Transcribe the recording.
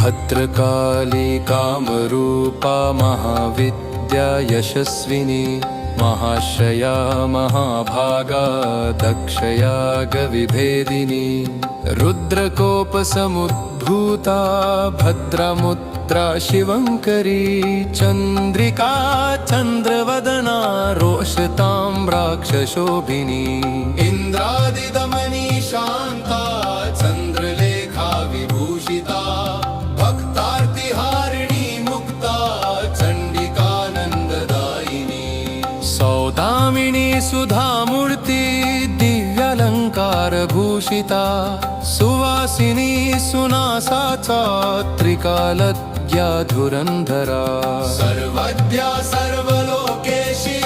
भद्रकाली कामरूपा महाविद्या यशस्विनी महाश्रया महाभागा दक्षयागविभेदिनी रुद्रकोपसमुद्भूता भद्रमुद्रा शिवङ्करी चन्द्रिका चन्द्रवदना रोषतां राक्षशोभिनी इन्द्रादिदमनी शान्ता चन्द्रलेखा विभूषिता भक्तार्तिहारिणी मुक्ता चण्डिकानन्ददायिनी सौदामिनी सुधामूर्ति दिव्यालङ्कारभूषिता सुवासिनी सुनासा त्रिकालज्ञा धुरन्धरा सर्वज्ञा सर्वलोकेशी